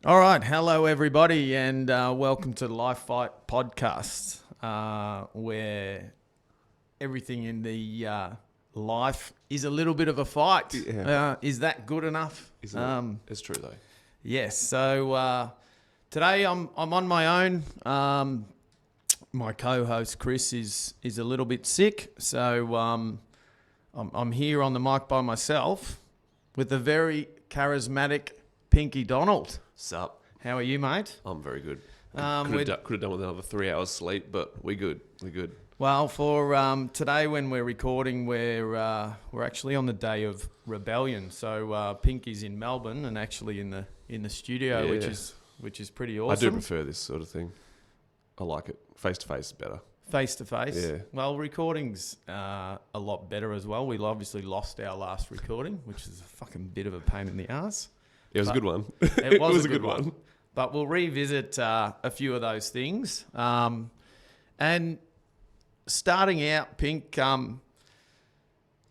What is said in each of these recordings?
All right, hello everybody, and welcome to the Life Fight podcast, where everything in the life is a little bit of a fight. Yeah. Is that good enough? Isn't it? It's true though. Yes. So today I'm on my own. My co-host Chris is a little bit sick, so I'm here on the mic by myself with the very charismatic Pinky Donald. Sup? How are you, mate? I'm very good. we're- Could have done with another 3 hours sleep, but we're good. We're good. Well, for today when we're recording, we're actually on the day of rebellion. So Pinky's in Melbourne and actually in the studio, Yeah. which is pretty I awesome. do prefer this sort of thing. I like it. Face to face is better. Face to face. Yeah. Well, recording's a lot better as well. We obviously lost our last recording, which is a fucking bit of a pain in the ass. It was But a good one. It was, a good one. But we'll revisit a few of those things. And starting out, Pink,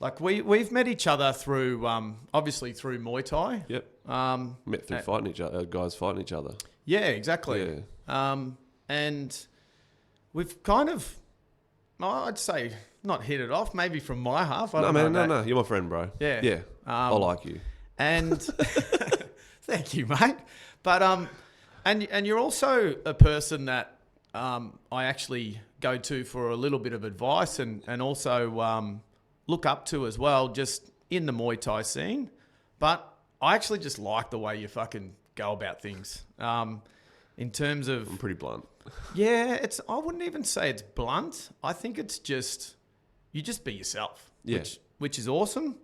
like we've met each other through obviously through Muay Thai. Yep. Met through fighting each other, guys fighting each other. Yeah, exactly. Yeah. And we've kind of, I'd say, not hit it off. Maybe from my half. I No, don't man, know, no. You're my friend, bro. Yeah. Yeah. I like you. And thank you, mate. But and you're also a person that I actually go to for a little bit of advice and also look up to as well, just in the Muay Thai scene. But I actually just like the way you fucking go about things. In terms of I'm pretty blunt. yeah, I wouldn't even say it's blunt. I think it's just you just be yourself, Yeah. which is awesome.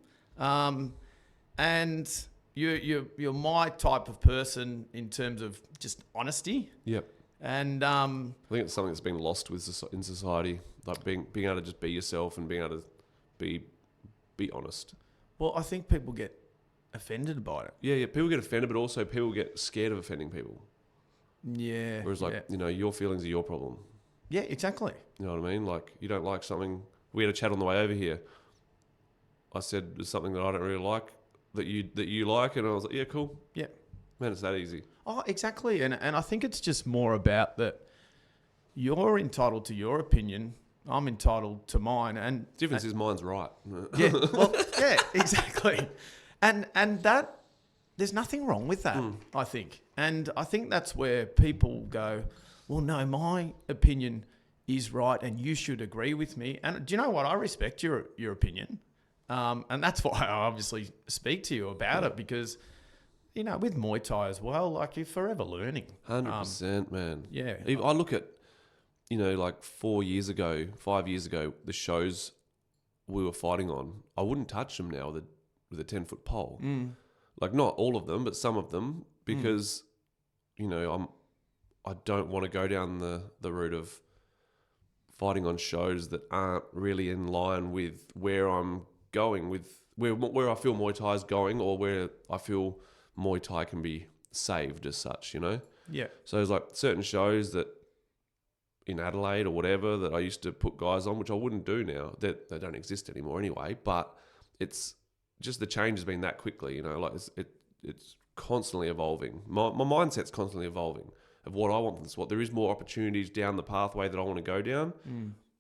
And you're my type of person in terms of just honesty. Yep. And I think it's something that's been lost in society, like being able to just be yourself and being able to be honest. well, I think people get offended by it. Yeah. People get offended, but also people get scared of offending people. Yeah. Whereas, like, your feelings are your problem. yeah, exactly. You know what I mean? Like, you don't like something. We had a chat on the way over here. I said there's something that I don't really like that you like, and I was like, yeah, cool. Yeah. Man, it's that easy. Oh, exactly. And I think it's just more about that you're entitled to your opinion. I'm entitled to mine. And Difference is mine's right. yeah, well, yeah, exactly. And that there's nothing wrong with that, I think. And I think that's where people go, well, no, my opinion is right and you should agree with me. And do you know what? I respect your opinion. And that's why I obviously speak to you about it because, with Muay Thai as well, like you're forever learning. 100%, man. Yeah. I look at, like 5 years ago, the shows we were fighting on, I wouldn't touch them now with a 10-foot pole. Like, not all of them, but some of them, because, I don't want to go down the route of fighting on shows that aren't really in line with where I'm going, with where I feel Muay Thai is going, or where I feel Muay Thai can be saved as such, Yeah. So there's like certain shows that in Adelaide or whatever that I used to put guys on, which I wouldn't do now. They don't exist anymore anyway, but it's just the change has been that quickly, like it's constantly evolving. My mindset's constantly evolving of what I want from the sport. There is more opportunities down the pathway that I want to go down.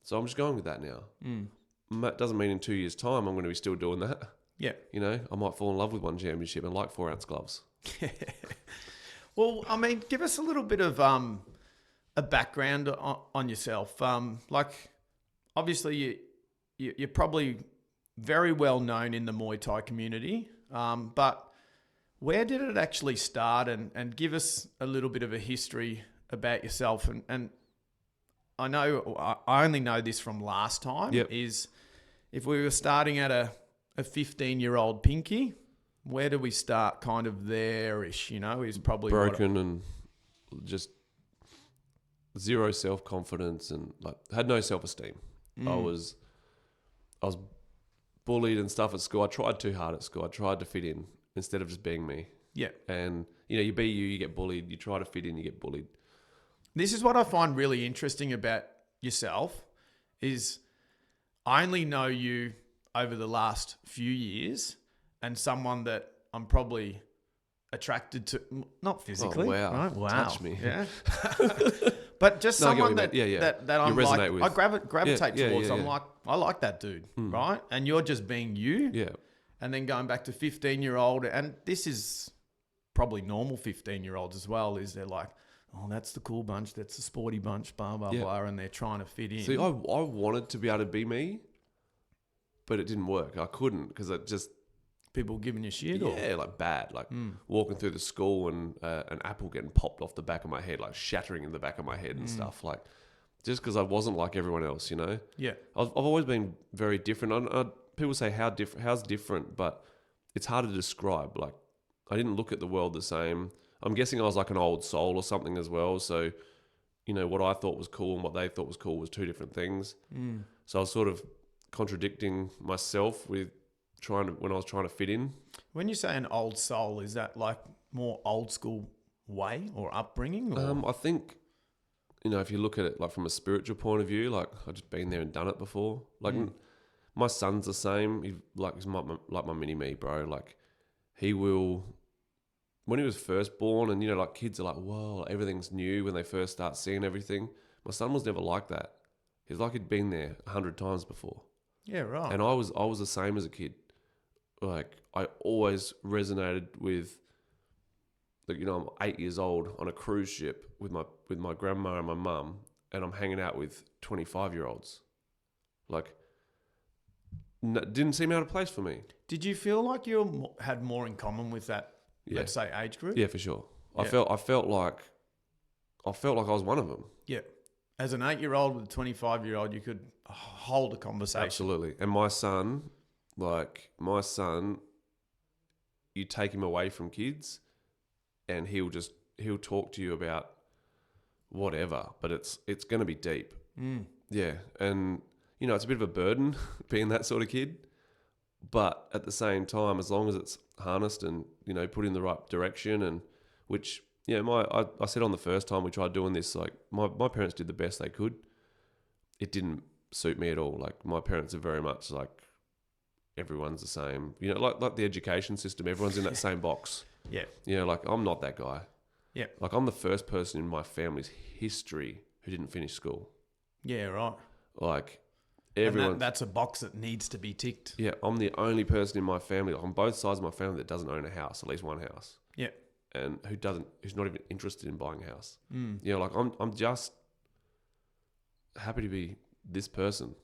So I'm just going with that now. That doesn't mean in 2 years' time I'm going to be still doing that. Yeah. I might fall in love with one championship and like 4-ounce gloves. Well, I mean, give us a little bit of a background on yourself. Like, obviously, you're probably very well known in the Muay Thai community, but where did it actually start? And give us a little bit of a history about yourself. And I know I only know this from last time. Yep. Is if we were starting at a 15-year-old Pinky, where do we start? Kind of there-ish, is probably broken and just zero self-confidence and like had no self-esteem. I was bullied and stuff at school. I tried too hard at school. I tried to fit in instead of just being me. Yeah. And you be you get bullied. You try to fit in, you get bullied. This is what I find really interesting about yourself is I only know you over the last few years and someone that I'm probably attracted to, not physically, wow. right? Wow. Touch me. Yeah. But just No, I get what someone you that, mean. Yeah. that I'm You resonate like, with. I gravitate Yeah, towards. yeah, I'm yeah. like, I like that dude, right? And you're just being you. Yeah. And then going back to 15-year-old, and this is probably normal 15-year-olds as well, is they're like, oh, that's the cool bunch, that's the sporty bunch, blah, blah, Yeah. blah, and they're trying to fit in. See, I wanted to be able to be me, but it didn't work. I couldn't because it just, People giving you shit? Or? yeah, like bad. Like walking through the school and an apple getting popped off the back of my head, like shattering in the back of my head and stuff. Like, just because I wasn't like everyone else, you know? Yeah. I've always been very different. People say, how's different? But it's hard to describe. Like, I didn't look at the world the same. I'm guessing I was like an old soul or something as well. So, you know, what I thought was cool and what they thought was cool was two different things. So I was sort of contradicting myself with when I was trying to fit in. When you say an old soul, is that like more old school way or upbringing? Or? I think, you know, if you look at it like from a spiritual point of view, like I've just been there and done it before. Like my son's the same. He's like my mini me, bro. Like he will, when he was first born, and you know, like kids are like, whoa, everything's new when they first start seeing everything. My son was never like that. He's like he'd been there 100 times before. Yeah, right. And I was the same as a kid. Like I always resonated with, like, you know, I'm 8 years old on a cruise ship with my grandma and my mum, and I'm hanging out with 25-year-olds. Like, didn't seem out of place for me. Did you feel like you had more in common with that, let's say, age group? Yeah, for sure. Yeah. I felt like I was one of them. Yeah. As an 8-year-old with a 25-year-old, you could hold a conversation. Absolutely. And my son, you take him away from kids and he'll talk to you about whatever, but it's going to be deep. Yeah. And, you know, it's a bit of a burden being that sort of kid, but at the same time, as long as it's harnessed and, you know, put in the right direction, and which, yeah, I said on the first time we tried doing this, like my parents did the best they could. It didn't suit me at all. Like my parents are very much like, everyone's the same, you know, like the education system, everyone's in that same box. Yeah. You know, like I'm not that guy. Yeah. Like I'm the first person in my family's history who didn't finish school. Yeah, right. Like everyone. And that's a box that needs to be ticked. Yeah, I'm the only person in my family, like on both sides of my family, that doesn't own a house, at least one house. Yeah. And who's not even interested in buying a house. You know, like I'm just happy to be this person.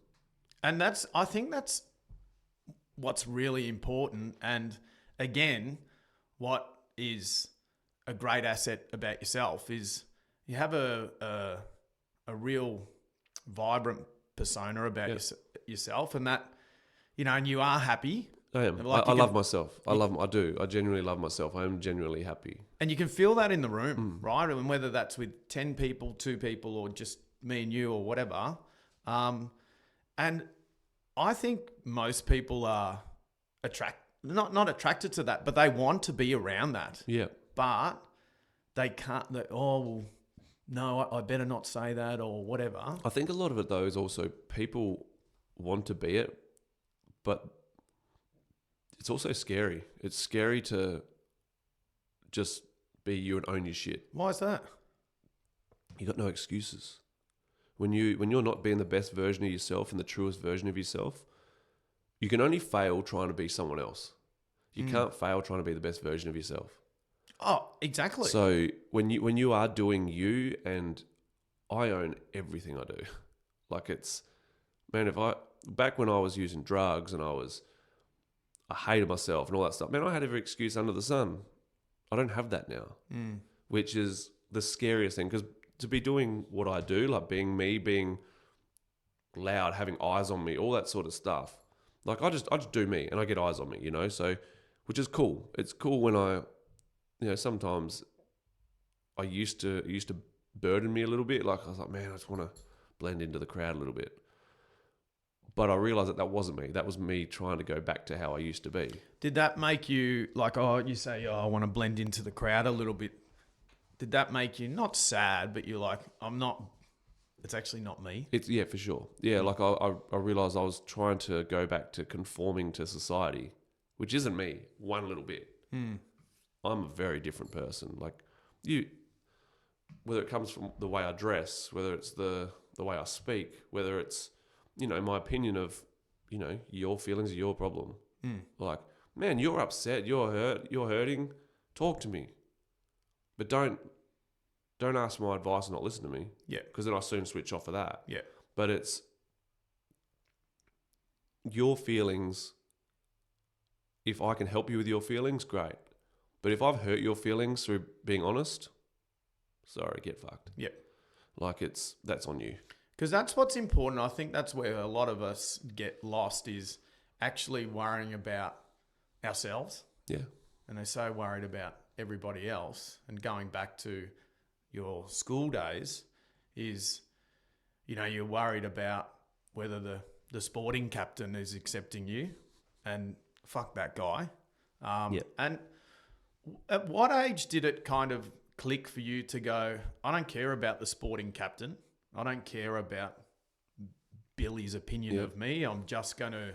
And I think that's what's really important. And again, what is a great asset about yourself is you have a real vibrant persona about yourself, and that, you know, and you are happy. I am. Like I love myself. I do. I genuinely love myself. I am genuinely happy. And you can feel that in the room, right? And whether that's with 10 people, 2 people, or just me and you or whatever. And I think most people are not attracted to that, but they want to be around that. Yeah. But they can't, well, no, I better not say that or whatever. I think a lot of it, though, is also people want to be it, but it's also scary. It's scary to just be you and own your shit. Why is that? You got no excuses. When you're not being the best version of yourself and the truest version of yourself, you can only fail trying to be someone else. You can't fail trying to be the best version of yourself. Oh, exactly. So when you are doing you, and I own everything I do. Like back when I was using drugs and I hated myself and all that stuff, man, I had every excuse under the sun. I don't have that now, which is the scariest thing, because to be doing what I do, like being me, being loud, having eyes on me, all that sort of stuff. Like I just do me and I get eyes on me, you know, so, which is cool. It's cool when you know, sometimes it used to burden me a little bit. Like I was like, man, I just want to blend into the crowd a little bit. But I realized that wasn't me. That was me trying to go back to how I used to be. Did that make you like, you say, I want to blend into the crowd a little bit. Did that make you not sad, but you're like, it's actually not me? Yeah, for sure. Yeah, like I realized I was trying to go back to conforming to society, which isn't me one little bit. I'm a very different person. Like you, whether it comes from the way I dress, whether it's the way I speak, whether it's, you know, my opinion of, you know, your feelings are your problem. Like, man, you're upset, you're hurt, you're hurting. Talk to me, but don't ask my advice and not listen to me. Yeah. Because then I soon switch off of that. Yeah. But it's your feelings. If I can help you with your feelings, great. But if I've hurt your feelings through being honest, sorry, get fucked. Yeah. Like that's on you. Because that's what's important. I think that's where a lot of us get lost, is actually worrying about ourselves. Yeah. And they're so worried about everybody else. And going back to your school days is, you know, you're worried about whether the sporting captain is accepting you, and fuck that guy. And at what age did it kind of click for you to go, I don't care about the sporting captain. I don't care about Billy's opinion of me. I'm just going to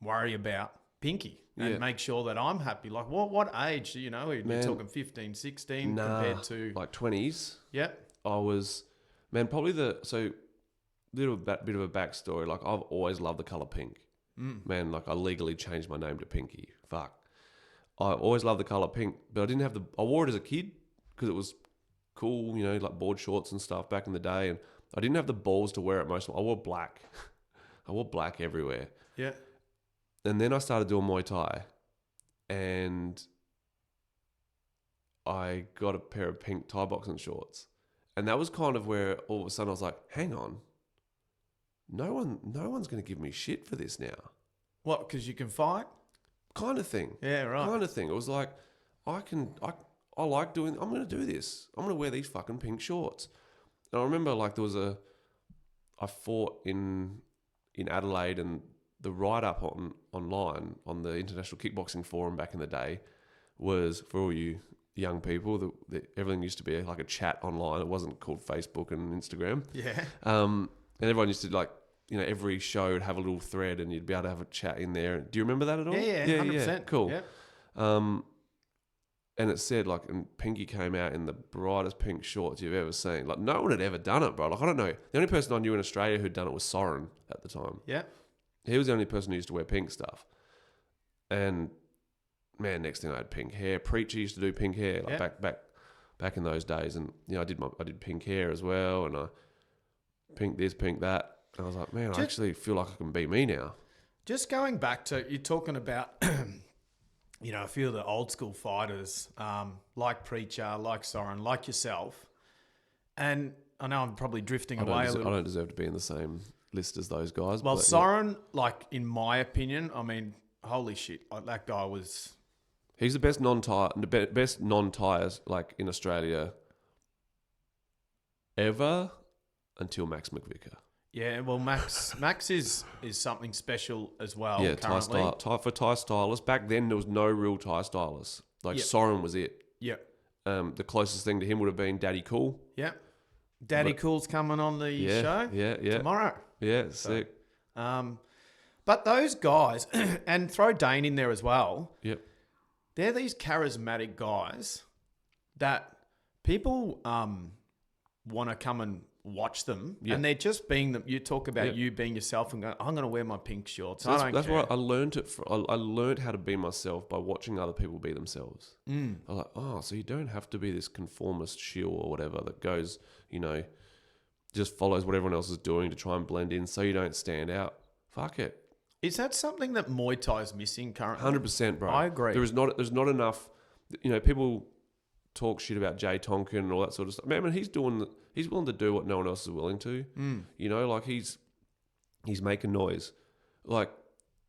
worry about Pinky and make sure that I'm happy. Like what age, you know, you're talking 15, 16 compared to... Like 20s. Yeah. I was, man, probably bit of a backstory. Like I've always loved the colour pink. Man, like I legally changed my name to Pinky. Fuck. I always loved the colour pink, but I didn't have I wore it as a kid because it was cool, you know, like board shorts and stuff back in the day. And I didn't have the balls to wear it most of the time. I wore black. I wore black everywhere. Yeah. And then I started doing Muay Thai, and I got a pair of pink Thai boxing shorts. And that was kind of where all of a sudden I was like, hang on. No one's going to give me shit for this now. What, because you can fight? Kind of thing. Yeah, right. Kind of thing. It was like, I like doing, I'm going to do this. I'm going to wear these fucking pink shorts. And I remember like I fought in Adelaide, and the write-up online on the International Kickboxing Forum back in the day was, for all you young people, everything used to be like a chat online. It wasn't called Facebook and Instagram. Yeah. And everyone used to, like, you know, every show would have a little thread and you'd be able to have a chat in there. Do you remember that at all? Yeah, 100%. Yeah. Cool. Yeah. And it said, like, and Pinky came out in the brightest pink shorts you've ever seen. Like, no one had ever done it, bro. Like, I don't know. The only person I knew in Australia who'd done it was Soren at the time. Yeah. He was the only person who used to wear pink stuff. And, man, next thing I had pink hair. Preacher used to do pink hair, like back in those days. And, you know, I did pink hair as well, and I pink this, pink that. And I was like, man, I actually feel like I can be me now. Just going back to, you're talking about, you know, a few of the old school fighters, like Preacher, like Soren, like yourself. And I know I'm probably drifting away a little. I don't deserve to be in the same list as those guys. Well, Soren, like, in my opinion, I mean, holy shit, like, that guy was... He's the best non-tires, like, in Australia ever until Max McVicker. Yeah, well, Max is something special as well. Yeah, currently. for Thai stylists. Back then, there was no real Thai stylists. Like, Soren was it. Yeah. The closest thing to him would have been Daddy Cool. Yeah. Daddy Cool's coming on the show tomorrow. Yeah, sick. But those guys, and throw Dane in there as well. Yep. They're these charismatic guys that people want to come and watch them, and they're just being them. You talk about you being yourself and going, I'm going to wear my pink shorts. So that's where I learned it. I learned how to be myself by watching other people be themselves. I'm like, oh, so you don't have to be this conformist shill or whatever that goes, you know, just follows what everyone else is doing to try and blend in so you don't stand out. Fuck it. Is that something that Muay Thai is missing currently? 100%, bro. I agree. There's not enough, you know, people talk shit about Jay Tonkin and all that sort of stuff. Man, he's willing to do what no one else is willing to. You know, like he's making noise. Like,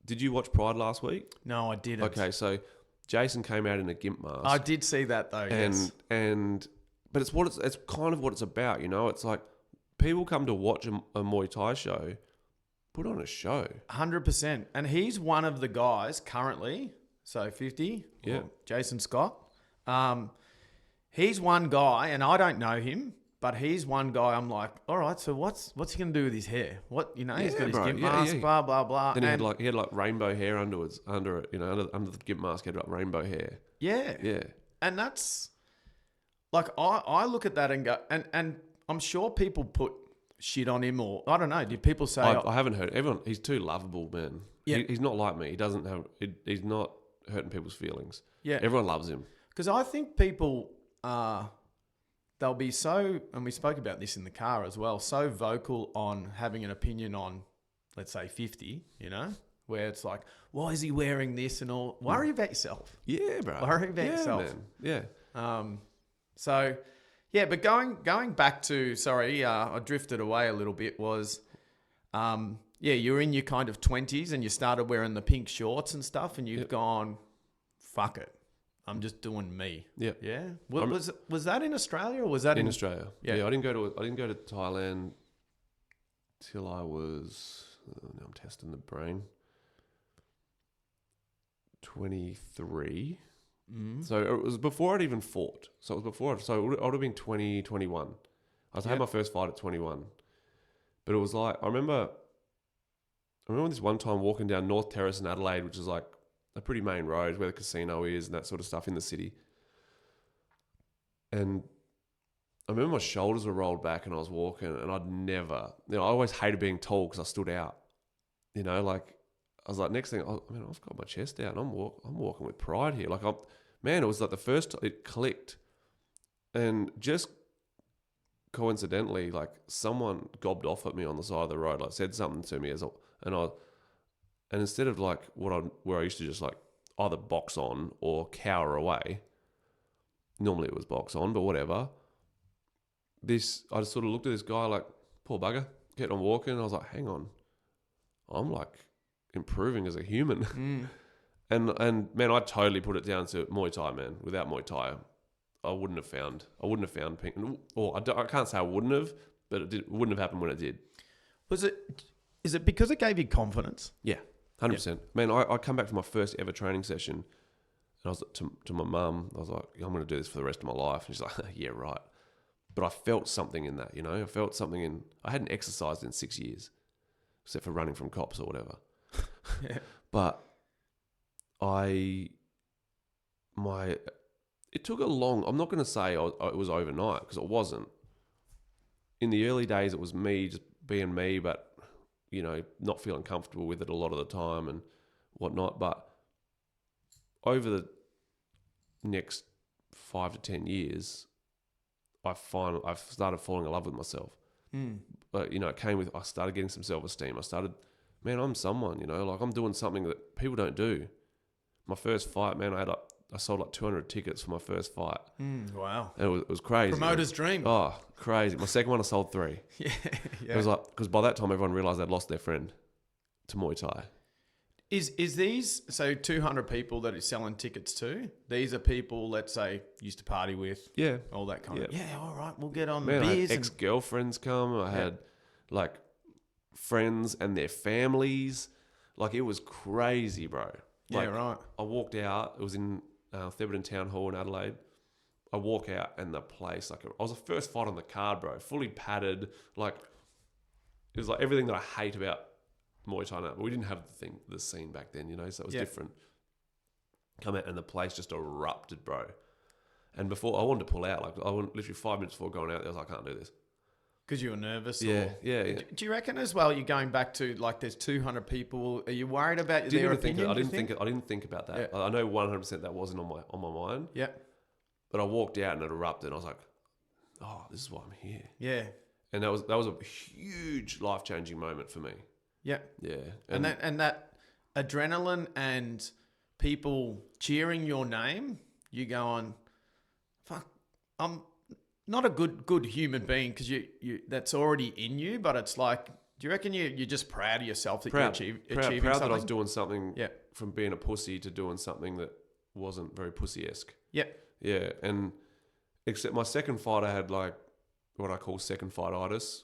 did you watch Pride last week? No, I didn't. Okay, so Jason came out in a gimp mask. I did see that though. But it's kind of what it's about. You know, it's like people come to watch a Muay Thai show. Put on a show. 100%. And he's one of the guys currently, so 50, Jason Scott. He's one guy, and I don't know him, but he's one guy I'm like, all right, so what's he going to do with his hair? What, you know, he's got his gimp mask, blah, blah, blah. Then he had like rainbow hair under it, you know, under the gimp mask, he had like rainbow hair. Yeah. Yeah. And that's like, I look at that and go, and I'm sure people put shit on him, or I don't know. Did people say, I haven't heard everyone. He's too lovable, man. Yeah. He's not like me. He doesn't have. He's not hurting people's feelings. yeah. Everyone loves him. Because I think people, they'll be so, and we spoke about this in the car as well, so vocal on having an opinion on, let's say, 50, where it's like, why is he wearing this and all? Worry about yourself. Yeah, bro. Worry about yourself. Man. Yeah. So, yeah, but going back to, sorry, I drifted away a little bit, was, you're in your kind of 20s and you started wearing the pink shorts and stuff, and you've gone, fuck it. I'm just doing me. Yeah. Yeah. Was that in Australia, or was that In Australia. Yeah. I didn't go to Thailand till I was. Now I'm testing the brain. 23. So it was before I'd even fought. So it was before. So I would have been 20, 21. I had my first fight at 21. But it was like I remember this one time walking down North Terrace in Adelaide, which is like a pretty main road where the casino is and that sort of stuff in the city. And I remember my shoulders were rolled back and I was walking, and I'd never, I always hated being tall because I stood out. Like I was like, next thing, I've got my chest out and I'm walking with pride here. Like it was like the first, it clicked. And just coincidentally, like someone gobbed off at me on the side of the road, like said something to me and instead of like where I used to just like either box on or cower away, normally it was box on, but whatever. I just sort of looked at this guy like, poor bugger, kept on walking. And I was like, hang on, I'm like improving as a human. And man, I totally put it down to Muay Thai, man. Without Muay Thai, I wouldn't have found pink. Or I can't say I wouldn't have, but it wouldn't have happened when it did. Is it because it gave you confidence? Yeah, 100%. Man, I come back from my first ever training session, and I was to my mum. I was like, I'm going to do this for the rest of my life. And she's like, yeah, right. But I felt something in that, I felt something in. I hadn't exercised in 6 years, except for running from cops or whatever. Yeah. But it took a long. I'm not going to say it was overnight, because it wasn't. In the early days, it was me just being me, but not feeling comfortable with it a lot of the time and whatnot. But over the next 5 to 10 years, I've started falling in love with myself. But it came with, I started getting some self-esteem. Man, I'm someone, like I'm doing something that people don't do. My first fight, man, I sold like 200 tickets for my first fight. Wow. And it was crazy. Promoter's dream. Oh, crazy. My second one, I sold 3. Yeah. It was like, because by that time, everyone realised they'd lost their friend to Muay Thai. Is these, so 200 people that he's selling tickets to, these are people, let's say, used to party with? Yeah. All that kind of, all right, we'll get on Man, the I beers. had ex-girlfriends come. I had like friends and their families. Like, it was crazy, bro. Like, right. I walked out. It was in Thebarton Town Hall in Adelaide. I walk out and the place, like, I was the first fight on the card, bro. Fully padded. Like, it was like everything that I hate about Muay Thai now. But we didn't have the scene back then, so it was different. Come out and the place just erupted, bro. And before, I wanted to pull out. Like, I went literally 5 minutes before going out there, I was like, I can't do this. Because you were nervous? Yeah. Do you reckon as well, you're going back to, like, there's 200 people, are you worried about their opinion? I didn't think about that. Yeah. I know 100% that wasn't on my mind. Yeah. But I walked out and it erupted and I was like, oh, this is why I'm here. Yeah. And that was a huge life-changing moment for me. Yeah. Yeah. And that adrenaline and people cheering your name, you go on, fuck, I'm not a good human being, because you that's already in you, but it's like, do you reckon you're just proud of yourself that you're achieving something? Proud that I was doing something Yeah. from being a pussy to doing something that wasn't very pussy-esque. Yeah. Yeah. And except my second fight, I had like what I call second fight-itis.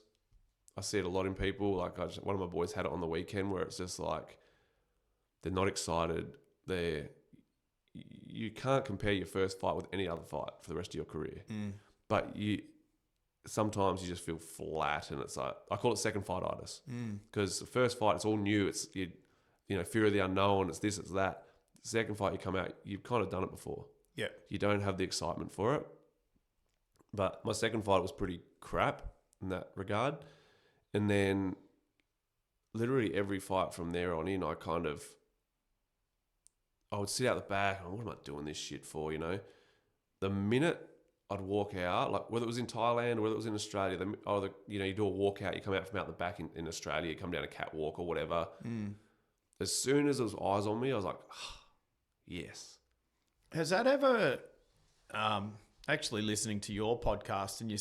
I see it a lot in people. Like, one of my boys had it on the weekend, where it's just like, they're not excited. You can't compare your first fight with any other fight for the rest of your career. But sometimes you just feel flat, and it's like, I call it second fight-itis, because the first fight, it's all new. It's fear of the unknown. It's this, it's that. The second fight, you come out, you've kind of done it before. Yeah. You don't have the excitement for it. But my second fight was pretty crap in that regard. And then literally every fight from there on in, I would sit out the back and what am I doing this shit for, you know? The minute I'd walk out, like whether it was in Thailand or whether it was in Australia, you do a walkout, you come out from out the back in Australia, you come down a catwalk or whatever. As soon as there was eyes on me, I was like, yes. Has that ever, actually listening to your podcast and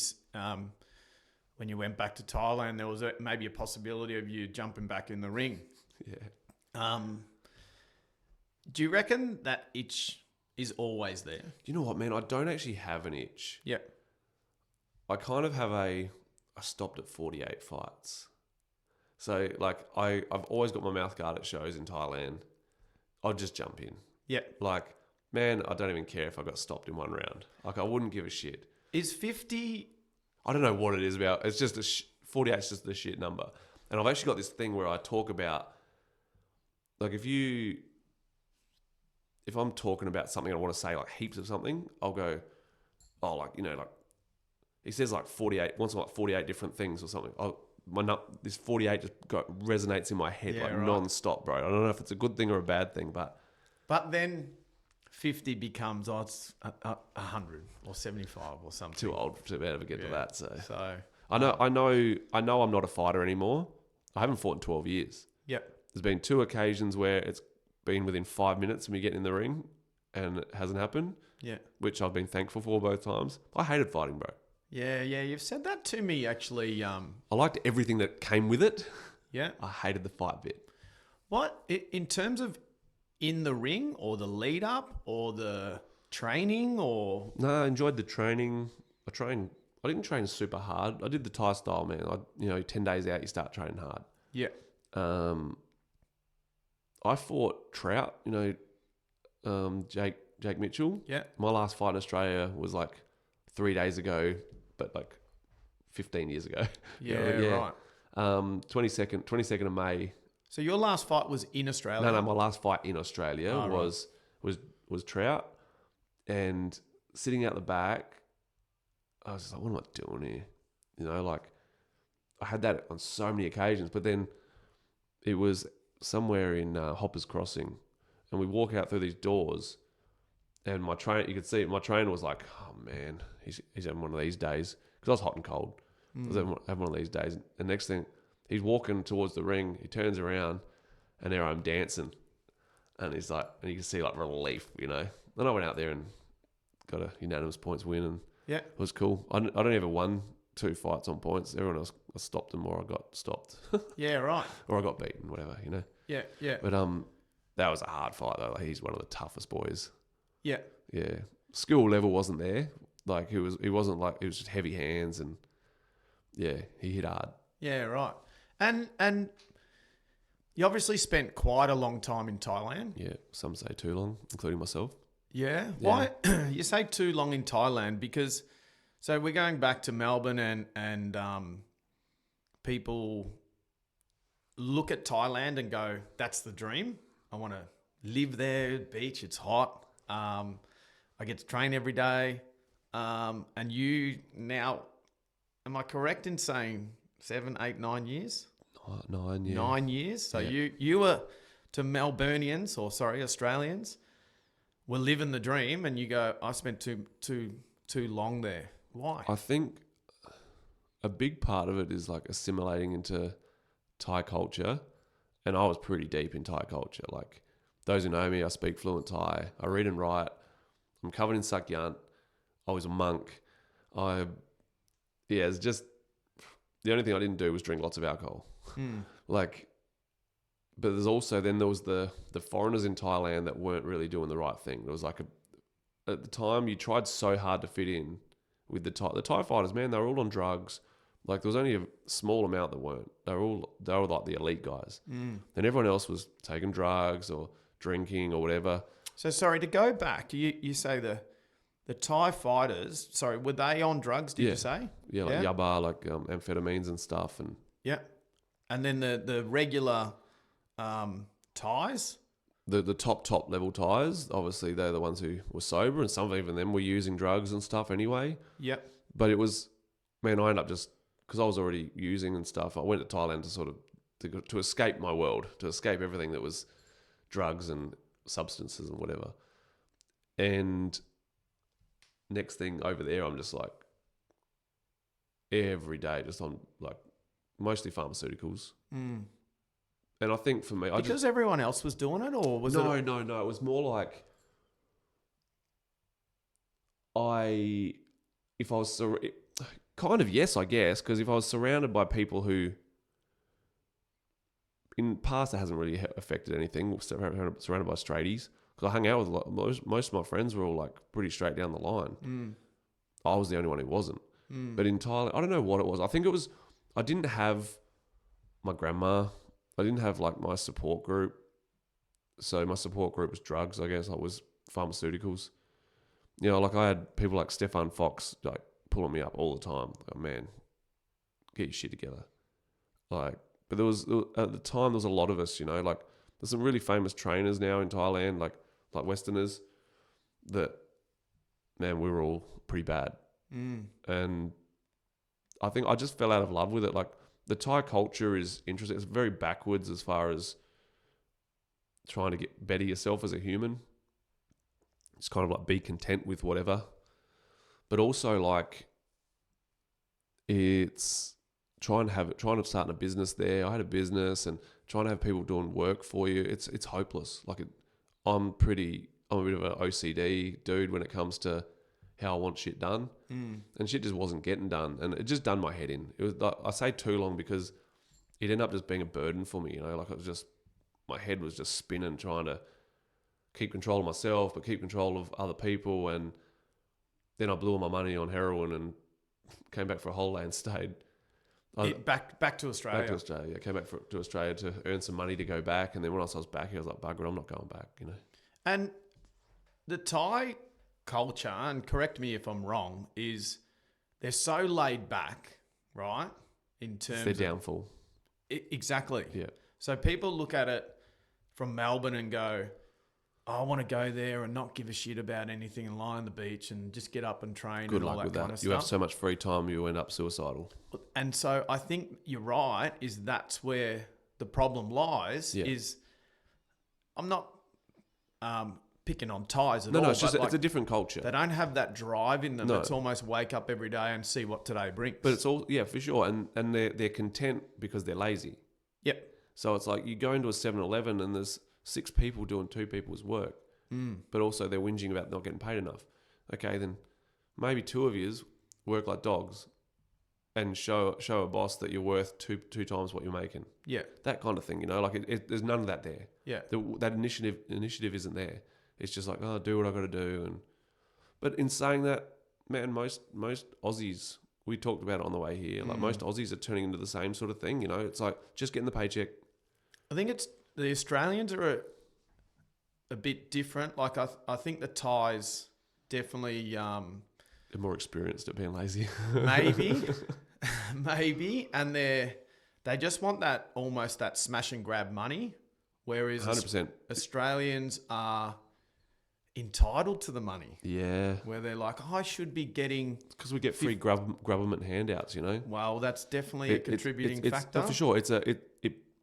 when you went back to Thailand, there was maybe a possibility of you jumping back in the ring. Yeah. Do you reckon that itch is always there? You know what, man? I don't actually have an itch. Yeah. I kind of have I stopped at 48 fights. So, like, I've always got my mouth guard at shows in Thailand. I'll just jump in. Yeah. Like, man, I don't even care if I got stopped in one round. Like, I wouldn't give a shit. Is 50... I don't know what it is about. It's just 48 is just the shit number. And I've actually got this thing where I talk about, like, if I'm talking about something I want to say, like heaps of something, I'll go, oh, like, you know, like, he says like 48, once like 48 different things or something. This 48 just resonates in my head non-stop, bro. I don't know if it's a good thing or a bad thing, but... But then 50 becomes, it's 100 or 75 or something. Too old to ever get to that, so... I know I'm not a fighter anymore. I haven't fought in 12 years. Yep. There's been 2 occasions where it's been within 5 minutes of me getting in the ring and it hasn't happened. Yeah. Which I've been thankful for both times. I hated fighting, bro. Yeah, you've said that to me actually. I liked everything that came with it. Yeah. I hated the fight bit. What, in terms of in the ring or the lead up or the training or... No, I enjoyed the training. I didn't train super hard. I did the Thai style, man. 10 days out, you start training hard. Yeah. I fought Trout, Jake Mitchell. Yeah. My last fight in Australia was like 3 days ago, but like 15 years ago. Yeah, right. 22nd of May. So your last fight was in Australia? No, my last fight in Australia was Trout, and sitting out the back, I was just like, what am I doing here? I had that on so many occasions, but then it was somewhere in Hoppers Crossing, and we walk out through these doors, and you could see my trainer was like, oh man, he's having one of these days, because I was hot and cold. I was having one of these days, and next thing, he's walking towards the ring, he turns around, and there I'm dancing, and he's like, and you can see like relief, Then I went out there and got a unanimous points win, and it was cool. I don't ever won 2 fights on points. Everyone else, I stopped them or I got stopped. Yeah, right. Or I got beaten, whatever, Yeah, yeah. But that was a hard fight though. Like, he's one of the toughest boys. Yeah. Yeah. Skill level wasn't there. Like he wasn't like, it was just heavy hands, and yeah, he hit hard. Yeah, right. And you obviously spent quite a long time in Thailand. Yeah, some say too long, including myself. Yeah. Why you say too long in Thailand? Because so we're going back to Melbourne, and people look at Thailand and go, "That's the dream. I want to live there. Beach. It's hot. I get to train every day." And you now, am I correct in saying 7, 8, 9 years? 9, yeah. 9 years. So you were, to Melburnians, or sorry, Australians, were living the dream, and you go, I spent too long there. Why? I think a big part of it is like assimilating into Thai culture, and I was pretty deep in Thai culture. Like, those who know me, I speak fluent Thai. I read and write. I'm covered in sakyant. I was a monk. It's just the only thing I didn't do was drink lots of alcohol. But there was the foreigners in Thailand that weren't really doing the right thing. There was like at the time you tried so hard to fit in with the Thai fighters, man. They were all on drugs. Like, there was only a small amount that weren't. They were like the elite guys, and everyone else was taking drugs or drinking or whatever. So sorry, to go back, you say the Thai fighters. Sorry, were they on drugs? Did you say? Yeah, like yaba, like amphetamines and stuff, and and then the regular Thais. the top level Thais, obviously they're the ones who were sober, and some of even them were using drugs and stuff anyway. Yep. But it was, man, I ended up just, because I was already using and stuff, I went to Thailand to sort of, to escape my world, to escape everything that was drugs and substances and whatever. And next thing over there, I'm just like, every day, just on like, mostly pharmaceuticals. Mm. And I think for me, Because everyone else was doing it, or was no, it? No. It was more like if I was kind of yes, I guess, because if I was surrounded by people who, in the past, it hasn't really affected anything. Surrounded by straighties, because I hung out with a lot, most of my friends were all like pretty straight down the line. Mm. I was the only one who wasn't. Mm. But in Thailand, I don't know what it was. I think it was, I didn't have my grandma. I didn't have like my support group. So my support group was drugs, I guess. I was pharmaceuticals. You know, like I had people like Stefan Fox like pulling me up all the time. Like, man, get your shit together. Like, but there was at the time there was a lot of us. You know, like there's some really famous trainers now in Thailand, like Westerners. That, man, we were all pretty bad. Mm. And I think I just fell out of love with it. Like the Thai culture is interesting. It's very backwards as far as trying to get better yourself as a human. It's kind of like be content with whatever. But also like it's trying to start a business there. I had a business and trying to have people doing work for you. It's hopeless. Like I'm a bit of an OCD dude when it comes to how I want shit done. And shit just wasn't getting done, and it just done my head in. It was like, I say too long because it ended up just being a burden for me, you know, like it was just, my head was just spinning trying to keep control of myself but keep control of other people. And then I blew all my money on heroin and came back for a holiday and stayed Back to Australia. back to Australia. I came back to Australia to earn some money to go back, and then once I was back here I was like, bugger, I'm not going back, you know. And the Thai culture, and correct me if I'm wrong, is they're so laid back, right? In terms It's their downfall. Exactly. Yeah. So people look at it from Melbourne and go, oh, I want to go there and not give a shit about anything and lie on the beach and just get up and train. Good and all luck with kind that. of You stuff. have so much free time, you end up suicidal. And so I think you're right, is that's where the problem lies. Yeah. Is I'm not picking on Thais at No, all. it's just but it's a different culture. they don't have that drive in them. No. It's almost wake up every day and see what today brings. But it's all, yeah, for sure. And they're content because they're lazy. Yep. So it's like you go into a 7-Eleven and there's 6 people doing 2 people's work. But also they're whinging about not getting paid enough. Okay, then maybe 2 of yous work like dogs and show a boss that you're worth two times what you're making. Yeah. That kind of thing, you know, like there's none of that there. Yeah. That initiative isn't there. It's just like, oh, do what I got to do. But in saying that, man, most Aussies, we talked about it on the way here, like most Aussies are turning into the same sort of thing, you know. It's like just getting the paycheck. I think it's the Australians are a bit different. Like I think the Thais definitely They're more experienced at being lazy. maybe, and they just want that almost that smash and grab money, whereas 100%. Australians are entitled to the money. Yeah. Where they're like, oh, I should be getting. Because we get free government handouts, you know. Well, that's definitely a contributing factor. For sure.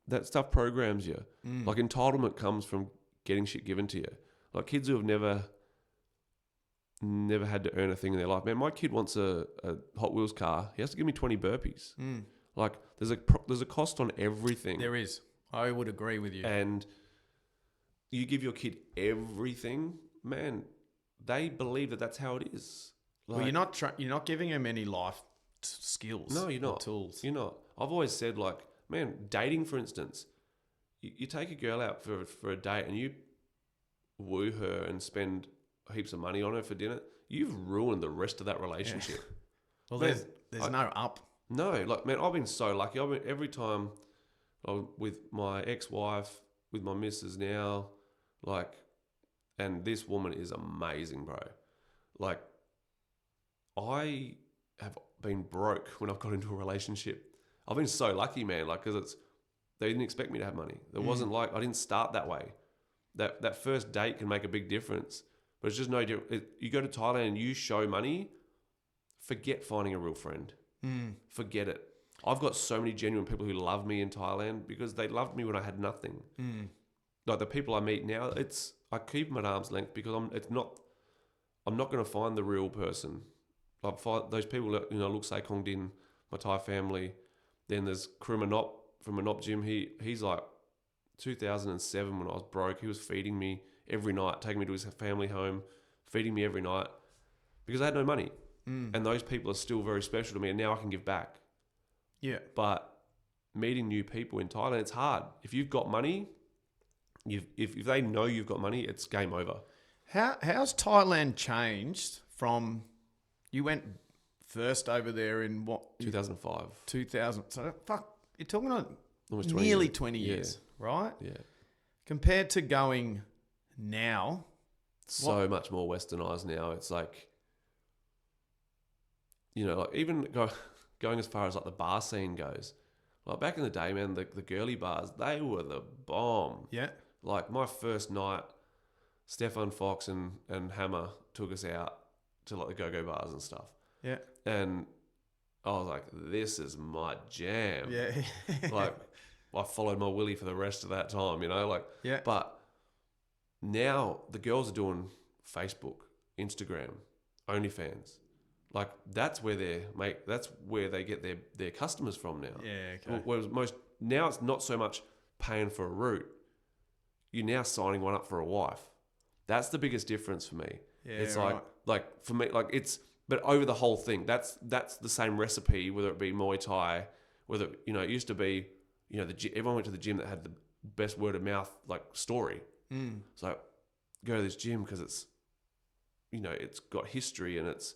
That stuff programs you. Like entitlement comes from getting shit given to you. Like kids who have never had to earn a thing in their life. Man, my kid wants a Hot Wheels car. He has to give me 20 burpees. Like there's a cost on everything. There is. I would agree with you. And you give your kid everything, man, they believe that that's how it is. Like, well, you're not giving them any life skills. No, you're not. Tools. You're not. I've always said, like, man, dating, for instance, you take a girl out for a date and you woo her and spend heaps of money on her for dinner, you've ruined the rest of that relationship. Yeah. Well, Man, there's no up. No, like, man, I've been so lucky. Every time I'm with my ex-wife, with my missus now, like, and this woman is amazing, bro. Like, I have been broke when I've got into a relationship. I've been so lucky, man, like, because they didn't expect me to have money. It wasn't like, I didn't start that way. That first date can make a big difference. But it's just no different. You go to Thailand and you show money, forget finding a real friend. Forget it. I've got so many genuine people who love me in Thailand because they loved me when I had nothing. Like the people I meet now, I keep them at arm's length because I'm not going to find the real person. Like those people that, look say Kong Din, my Thai family. Then there's Kru Manop from Manop Gym. He's like 2007 when I was broke. He was feeding me every night, taking me to his family home, feeding me every night because I had no money. And those people are still very special to me, and now I can give back. Yeah. But meeting new people in Thailand, it's hard. If you've got money, if they know you've got money, it's game over. How's Thailand changed from you went first over there in what 2005, 2000? So you're talking about almost 20 nearly years. 20 years, right? Yeah, Compared to going now, so much more westernized now. It's like, like even going as far as like the bar scene goes. Like back in the day, man, the girly bars, they were the bomb. Yeah. Like my first night, Stefan Fox and Hammer took us out to like the go-go bars and stuff. Yeah. And I was like, this is my jam. Yeah. Like I followed my willy for the rest of that time, Yeah. But now the girls are doing Facebook, Instagram, OnlyFans. Like that's where they get their customers from now. Yeah, okay. Whereas now it's not so much paying for a route. You're now signing one up for a wife. That's the biggest difference for me. Yeah, it's right. like for me, like but over the whole thing, that's the same recipe, whether it be Muay Thai, whether, it used to be, everyone went to the gym that had the best word of mouth, like story. So go to this gym because it's, it's got history and it's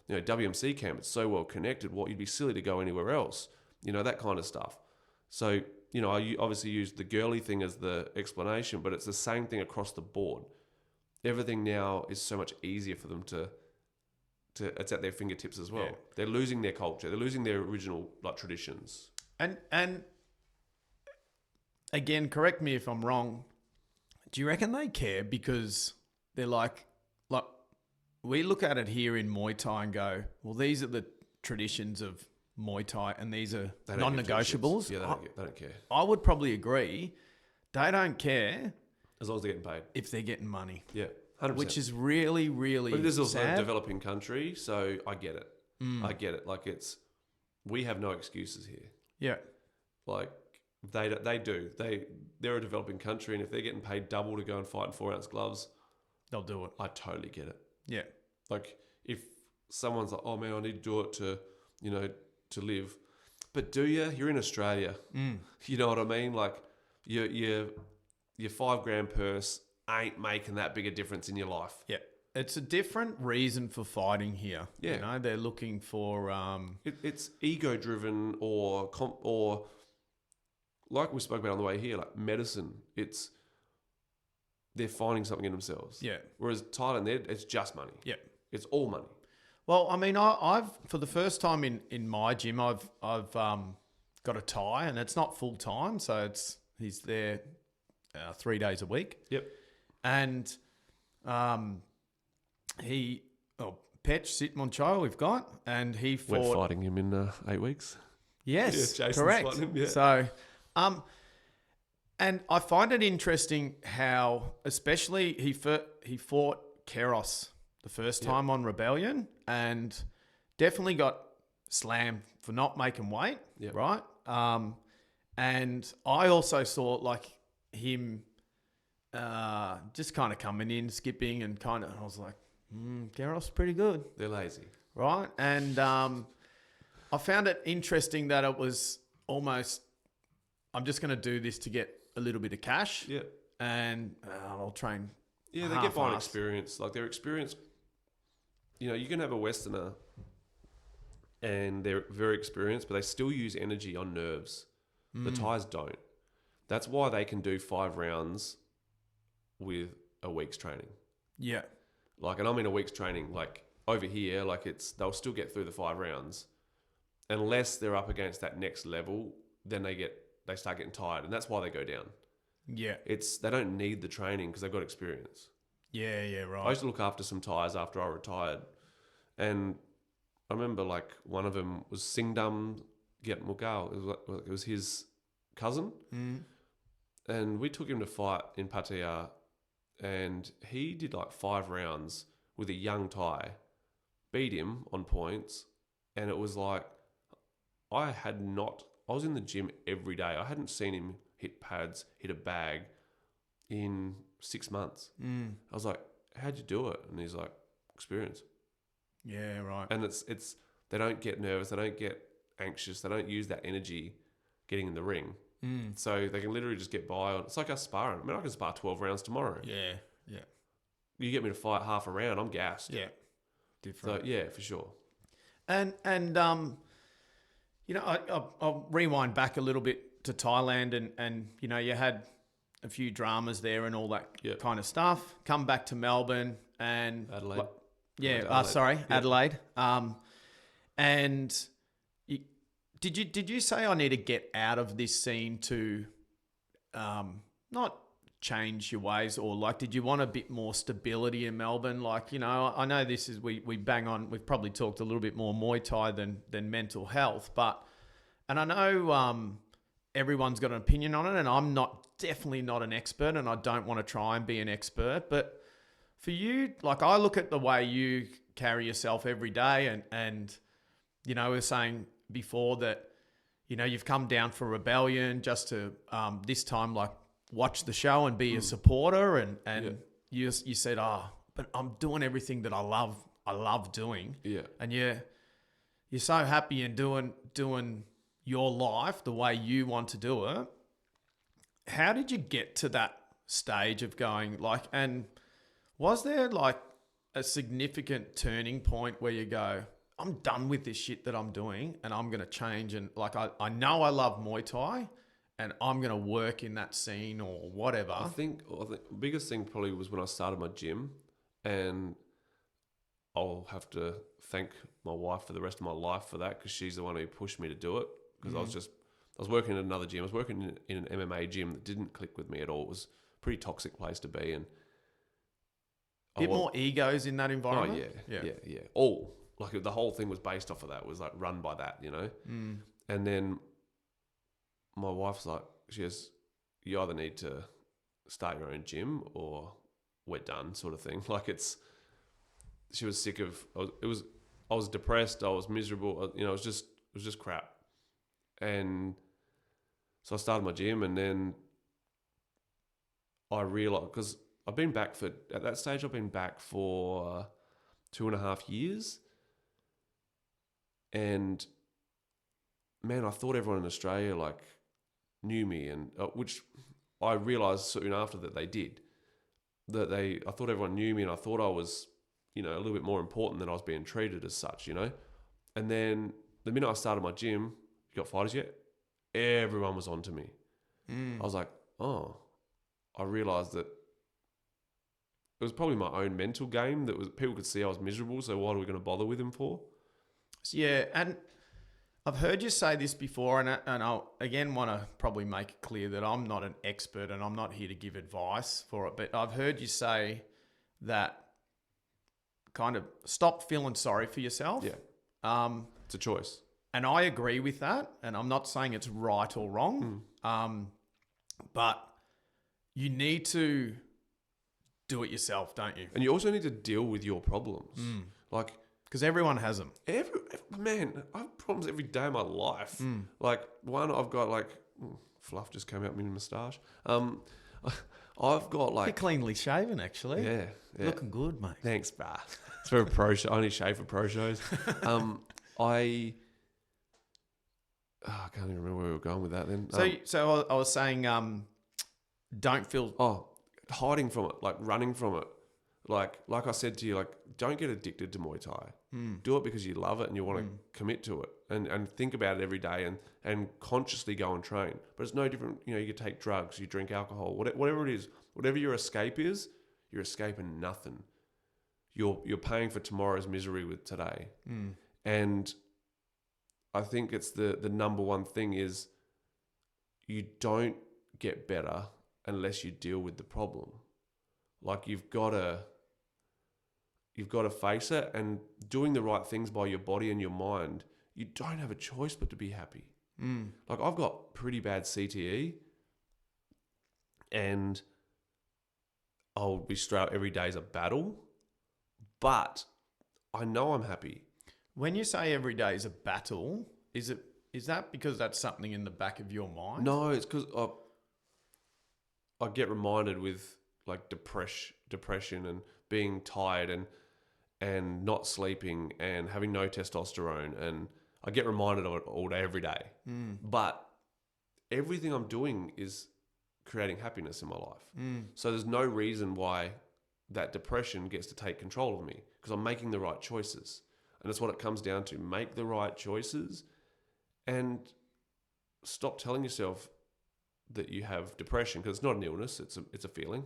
WMC camp. It's so well connected. You'd be silly to go anywhere else, that kind of stuff. So, I obviously used the girly thing as the explanation, but it's the same thing across the board. Everything now is so much easier for them to it's at their fingertips as well. Yeah. They're losing their culture. They're losing their original traditions. And again, correct me if I'm wrong. Do you reckon they care because they're like we look at it here in Muay Thai and go, well, these are the traditions of Muay Thai and these are They don't give two non-negotiables. shits. Yeah, they don't care. I would probably agree. They don't care As long as they're getting paid. if they're getting money, Yeah, 100%. which is really, really But this is also sad. a developing country, so I get it. I get it. Like we have no excuses here. Yeah. Like they do. They're a developing country, and if they're getting paid double to go and fight in 4-ounce gloves, They'll do it. I totally get it. Yeah. Like if someone's like, oh man, I need to do it to live, but do you? You're in Australia. You know what I mean? Like your $5,000 purse ain't making that big a difference in your life. Yeah. It's a different reason for fighting here. Yeah. They're looking for It's ego driven or like we spoke about on the way here, like medicine. They're finding something in themselves. yeah. Whereas Thailand, it's just money. Yeah. It's all money. Well, I mean, I've for the first time in my gym, I've got a Thai, and it's not full time, so he's there 3 days a week. Yep. And Petch Sitmonchai we've got, and he We're fought. fighting him in 8 weeks. Yes, Yeah, Jason's correct. fighting him, yeah. So, and I find it interesting how, especially he fought Keros the first time on Rebellion, and definitely got slammed for not making weight, Yep. right? And I also saw like him just kind of coming in, skipping, and kind of I was like, Keros pretty good. They're lazy. Right. And I found it interesting that it was almost, I'm just going to do this to get a little bit of cash. Yeah. And I'll train. Yeah, they get fine half-assed. experience. Like their experience, you can have a Westerner and they're very experienced, but they still use energy on nerves. The Thais don't. That's why they can do 5 rounds with a week's training. Yeah. Like, and I mean a week's training, like over here, like they'll still get through the 5 rounds. Unless they're up against that next level, then they start getting tired, and that's why they go down. Yeah. They don't need the training because they've got experience. Yeah, I right. used to look after some Thais after I retired, and I remember like one of them was Singdam Get Mugal. It was his cousin, Mm. and we took him to fight in Pattaya, and he did like 5 rounds with a young Thai, beat him on points, and it was like I was in the gym every day. I hadn't seen him hit pads, hit a bag in 6 months. Mm. I was like, how'd you do it? And he's like, experience. Yeah, right. And it's they don't get nervous, they don't get anxious, they don't use that energy getting in the ring. Mm. So they can literally just get by on. It's like us sparring. I mean, I can spar 12 rounds tomorrow. Yeah. You get me to fight half a round, I'm gassed. Yeah. Different. So yeah, for sure. And you know, I'll rewind back a little bit to Thailand, and you know, you had a few dramas there and all that Yep. kind of stuff. Come back to Melbourne and Adelaide. yeah, Adelaide. sorry, Yep. Adelaide. And did you say I need to get out of this scene to not change your ways, or like did you want a bit more stability in Melbourne? Like, you know, I know this is we bang on, we've probably talked a little bit more Muay Thai than mental health, but and I know everyone's got an opinion on it, and I'm definitely not an expert, and I don't want to try and be an expert, but for you, like I look at the way you carry yourself every day, and you know, we were saying before that, you know, you've come down for Rebellion just to this time like watch the show and be a supporter, and you said, but I'm doing everything that I love doing, and you're so happy in doing your life the way you want to do it. How did you get to that stage of going like, and was there like a significant turning point where you go, I'm done with this shit that I'm doing and I'm going to change, and like I know I love Muay Thai and I'm going to work in that scene or whatever? I think the biggest thing probably was when I started my gym, and I'll have to thank my wife for the rest of my life for that, because she's the one who pushed me to do it. Because I was working in another gym. I was working in an MMA gym that didn't click with me at all. It was a pretty toxic place to be, and bit more egos in that environment. Yeah. All like the whole thing was based off of that. It was like run by that, you know. And then my wife's like, she goes, you either need to start your own gym or we're done, sort of thing. Like she was sick of. I was depressed. I was miserable. You know, it was just crap. And so I started my gym, and then I realized, because at that stage I've been back for 2.5 years, and man, I thought everyone in Australia like knew me, and which I realized soon after that they did. I thought everyone knew me, and I thought I was, you know, a little bit more important than I was being treated as such, you know. And then the minute I started my gym, you got fighters yet? Everyone was onto me. I was like, oh, I realized that it was probably my own mental game that was, people could see I was miserable, so what are we going to bother with him for? Yeah, and I've heard you say this before, and I'll again want to probably make it clear that I'm not an expert and I'm not here to give advice for it, but I've heard you say that kind of stop feeling sorry for yourself. Yeah. It's a choice. And I agree with that, and I'm not saying it's right or wrong, but you need to do it yourself, don't you? And you also need to deal with your problems. Like, because everyone has them. Man, I have problems every day of my life. Like, one, I've got like, fluff just came out my moustache. I've got like... You're cleanly shaven, actually. Yeah. Looking good, mate. Thanks, brah. It's for a pro show. I only shave for pro shows. I can't even remember where we were going with that then. So I was saying, don't feel... hiding from it, like running from it. Like I said to you, like, don't get addicted to Muay Thai. Do it because you love it and you want to commit to it, and think about it every day, and consciously go and train. But it's no different. You know, you could take drugs, you drink alcohol, whatever it is, whatever your escape is, you're escaping nothing. You're paying for tomorrow's misery with today. And I think it's the number one thing is you don't get better unless you deal with the problem. Like you've got to face it, and doing the right things by your body and your mind, you don't have a choice but to be happy. Like I've got pretty bad CTE, and I'll be straight up, every day is a battle, but I know I'm happy. When you say every day is a battle, is that because that's something in the back of your mind? No, it's because I get reminded with like depression and being tired and not sleeping and having no testosterone, and I get reminded of it all day, every day. But everything I'm doing is creating happiness in my life. So there's no reason why that depression gets to take control of me, because I'm making the right choices. And that's what it comes down to. Make the right choices and stop telling yourself that you have depression, because it's not an illness, it's a feeling.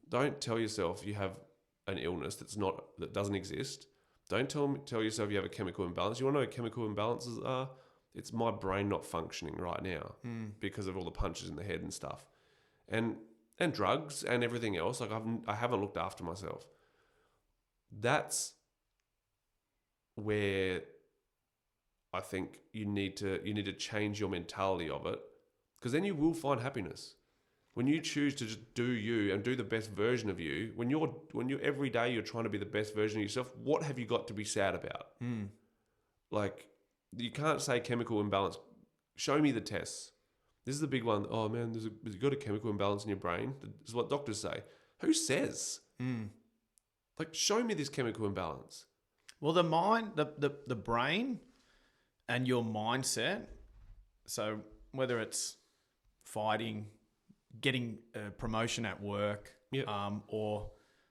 Don't tell yourself you have an illness that doesn't exist. Don't tell yourself you have a chemical imbalance. You want to know what chemical imbalances are? It's my brain not functioning right now because of all the punches in the head and stuff, and drugs and everything else. Like I haven't looked after myself. That's where I think you need to change your mentality of it, because then you will find happiness. When you choose to just do you and do the best version of you, when you're every day you're trying to be the best version of yourself, what have you got to be sad about? Like, you can't say chemical imbalance. Show me the tests. This is the big one. Oh man, you've got a chemical imbalance in your brain. This is what doctors say. Who says? Like, show me this chemical imbalance. Well, the mind, the brain and your mindset, so whether it's fighting, getting a promotion at work, or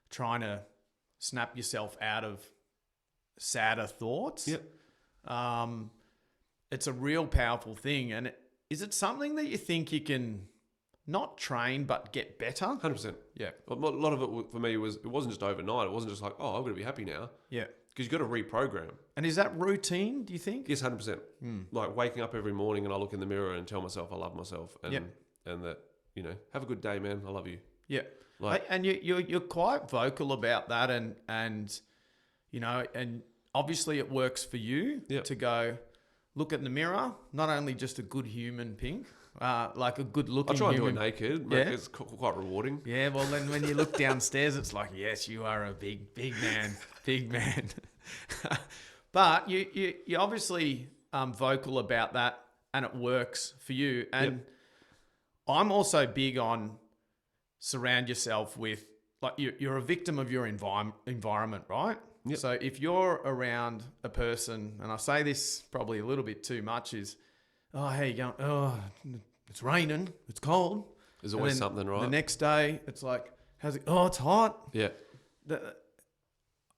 trying to snap yourself out of sadder thoughts, it's a real powerful thing. And is it something that you think you can not train but get better? 100%. Yeah. A lot of it for me it wasn't just overnight. It wasn't just like, oh, I'm going to be happy now. Yeah. Because you've got to reprogram. And is that routine, do you think? Yes, 100%. Like waking up every morning and I look in the mirror and tell myself I love myself, and that, have a good day, man. I love you. Yeah. And you're quite vocal about that, and and obviously it works for you to go look in the mirror, not only just a good human, Pink, like a good looking human. I try and do it naked. It's quite rewarding. Yeah, well then when you look downstairs, it's like, yes, you are a big man, big man. But you obviously vocal about that, and it works for you. And I'm also big on surround yourself with, like, you're a victim of your environment, right? Yep. So if you're around a person, and I say this probably a little bit too much, is, oh, how you going? Oh, it's raining, it's cold. There's always something, right? The next day, it's like, how's it? Oh, it's hot. Yeah.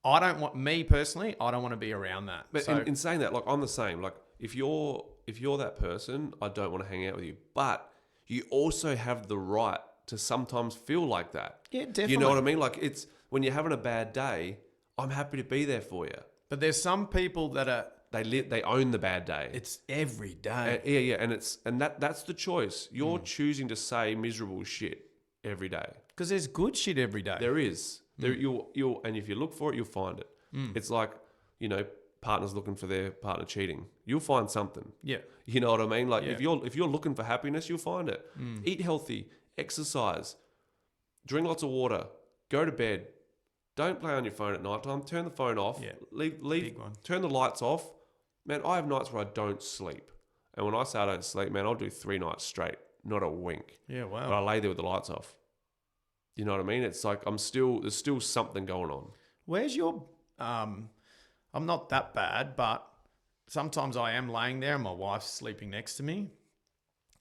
I don't want to be around that. But in saying that, like, I'm the same. Like, if you're that person, I don't want to hang out with you. But you also have the right to sometimes feel like that. Yeah, definitely. You know what I mean? Like, it's when you're having a bad day, I'm happy to be there for you. But there's some people that are... They own the bad day. It's every day. And that's the choice. You're choosing to say miserable shit every day. Because there's good shit every day. There is. You'll and if you look for it, you'll find it. It's like, partners looking for their partner cheating. You'll find something. Yeah. You know what I mean? Like, if you're looking for happiness, you'll find it. Eat healthy, exercise, drink lots of water, go to bed. Don't play on your phone at night time. Turn the phone off. Yeah. Leave. Big one. Turn the lights off. Man, I have nights where I don't sleep. And when I say I don't sleep, man, I'll do 3 nights straight, not a wink. Yeah, wow. But I lay there with the lights off. You know what I mean? It's like there's still something going on. Where's your, I'm not that bad, but sometimes I am laying there and my wife's sleeping next to me.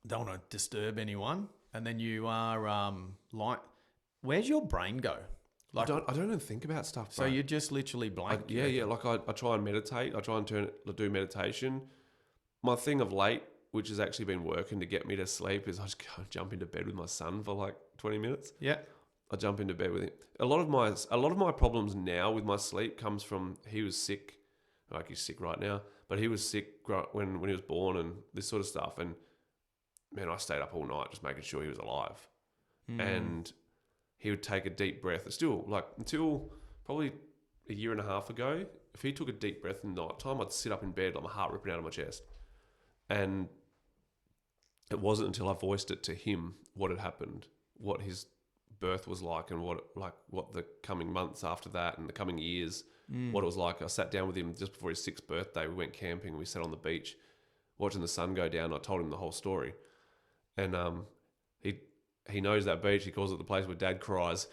Don't want to disturb anyone. And then you are like, where's your brain go? Like, I don't even think about stuff, bro. So you're just literally blank. Like I try and meditate. I try and do meditation. My thing of late, which has actually been working to get me to sleep, is I just go jump into bed with my son for like 20 minutes. Yeah. I jump into bed with him. A lot of my problems now with my sleep comes from, he was sick. Like, he's sick right now, but he was sick when he was born and this sort of stuff. And man, I stayed up all night just making sure he was alive. and he would take a deep breath. It's still like until probably a year and a half ago, if he took a deep breath in the night time, I'd sit up in bed like my heart ripping out of my chest. And it wasn't until I voiced it to him what had happened, what his birth was like, and what the coming months after that and the coming years, what it was like. I sat down with him just before his 6th birthday. We went camping. We sat on the beach watching the sun go down. I told him the whole story. And he knows that beach. He calls it the place where Dad cries.